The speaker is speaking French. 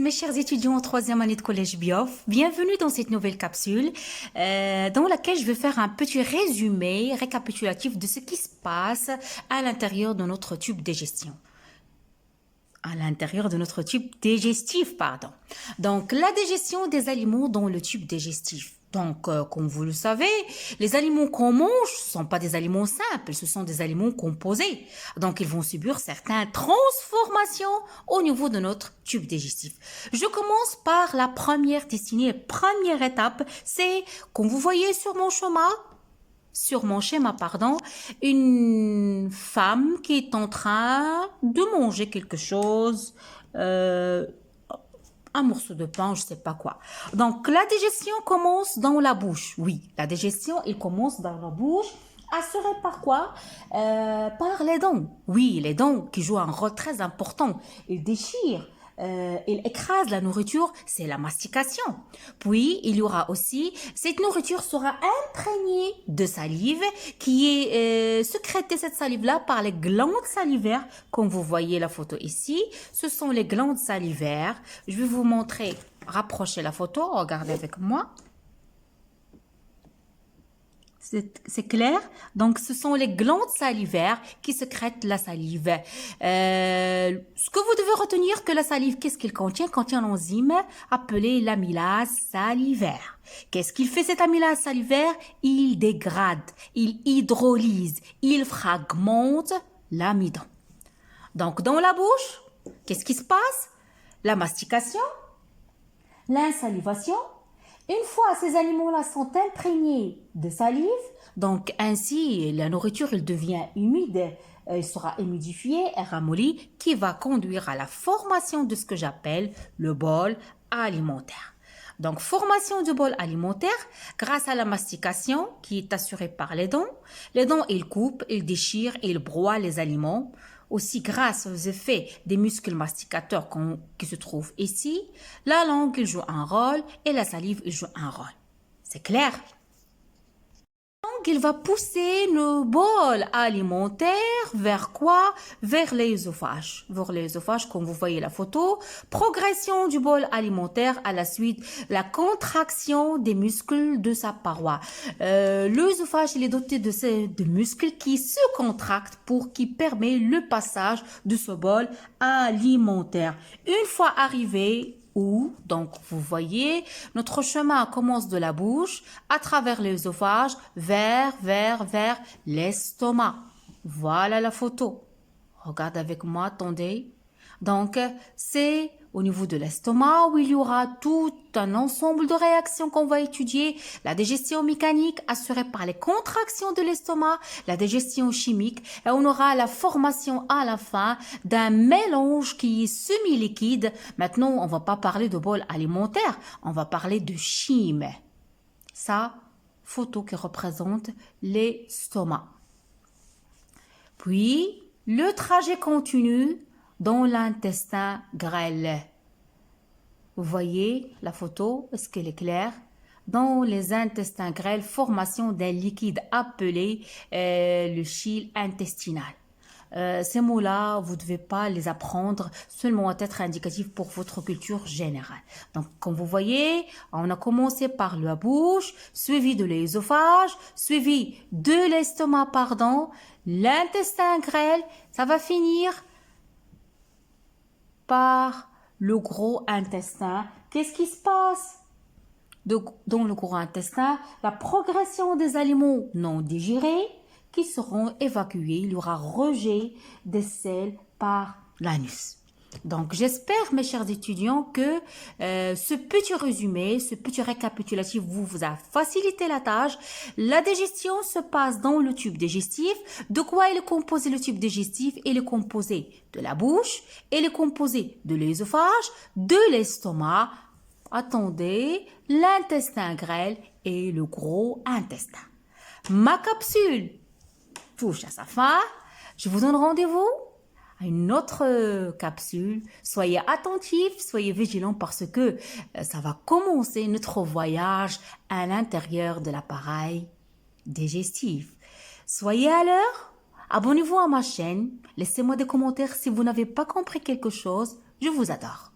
mes chers étudiants en troisième année de collège Biof. Bienvenue dans cette nouvelle capsule dans laquelle je vais faire un petit résumé récapitulatif de ce qui se passe à l'intérieur de notre tube digestion. À l'intérieur de notre tube digestif, pardon. Donc, la digestion des aliments dans le tube digestif. Donc, comme vous le savez, les aliments qu'on mange ne sont pas des aliments simples, ce sont des aliments composés. Donc, ils vont subir certaines transformations au niveau de notre tube digestif. Je commence par la première destinée, première étape, c'est, comme vous voyez sur mon schéma, une femme qui est en train de manger quelque chose, un morceau de pain, je sais pas quoi. Donc, la digestion commence dans la bouche. Oui, la digestion, elle commence dans la bouche. Assurée par quoi? Par les dents. Oui, les dents qui jouent un rôle très important. Ils déchirent. Il écrase la nourriture, c'est la mastication. Puis, il y aura aussi, cette nourriture sera imprégnée de salive qui est sécrétée, cette salive-là, par les glandes salivaires, comme vous voyez la photo ici. Ce sont les glandes salivaires. Je vais vous montrer, rapprocher la photo, regardez avec moi. C'est clair? Donc, ce sont les glandes salivaires qui sécrètent la salive. Ce que vous devez retenir que la salive, qu'est-ce qu'il contient? Contient l'enzyme appelée l'amylase salivaire. Qu'est-ce qu'il fait cet amylase salivaire? Il dégrade, il hydrolyse, il fragmente l'amidon. Donc, dans la bouche, qu'est-ce qui se passe? La mastication, l'insalivation. Une fois ces aliments-là sont imprégnés de salive, donc ainsi la nourriture elle devient humide, elle sera humidifiée et ramollie, qui va conduire à la formation de ce que j'appelle le bol alimentaire. Donc, formation du bol alimentaire grâce à la mastication qui est assurée par les dents. Les dents, ils coupent, ils déchirent et ils broient les aliments. Aussi, grâce aux effets des muscles masticateurs qui se trouvent ici, la langue il joue un rôle et la salive il joue un rôle. C'est clair? Donc, il va pousser le bol alimentaire vers quoi? Vers l'œsophage. Vers l'œsophage, comme vous voyez la photo. Progression du bol alimentaire à la suite, la contraction des muscles de sa paroi. L'œsophage, il est doté de muscles qui se contractent qui permet le passage de ce bol alimentaire. Une fois arrivé donc, vous voyez, notre chemin commence de la bouche, à travers l'œsophage, vers l'estomac. Voilà la photo. Regarde avec moi, attendez. Donc, c'est au niveau de l'estomac où il y aura tout un ensemble de réactions qu'on va étudier. La digestion mécanique assurée par les contractions de l'estomac, la digestion chimique et on aura la formation à la fin d'un mélange qui est semi-liquide. Maintenant, on va pas parler de bol alimentaire, on va parler de chyme. Ça, photo qui représente l'estomac. Puis, le trajet continue dans l'intestin grêle. Vous voyez la photo, est-ce qu'elle est claire? Dans les intestins grêles, formation d'un liquide appelé le chyle intestinal. Ces mots-là, vous ne devez pas les apprendre, seulement à titre indicatif pour votre culture générale. Donc, comme vous voyez, on a commencé par la bouche, suivi de l'œsophage, suivi de l'estomac, l'intestin grêle, ça va finir par le gros intestin. Qu'est-ce qui se passe dans le gros intestin? La progression des aliments non digérés qui seront évacués. Il y aura rejet des selles par l'anus. Donc, j'espère, mes chers étudiants, que ce petit résumé, ce petit récapitulatif vous a facilité la tâche. La digestion se passe dans le tube digestif. De quoi il est composé le tube digestif? Il est composé de la bouche, il est composé de l'œsophage, de l'estomac, attendez, l'intestin grêle et le gros intestin. Ma capsule touche à sa fin. Je vous donne rendez-vous à une autre capsule. Soyez attentifs, soyez vigilants parce que ça va commencer notre voyage à l'intérieur de l'appareil digestif. Soyez à l'heure, abonnez-vous à ma chaîne, laissez-moi des commentaires si vous n'avez pas compris quelque chose. Je vous adore.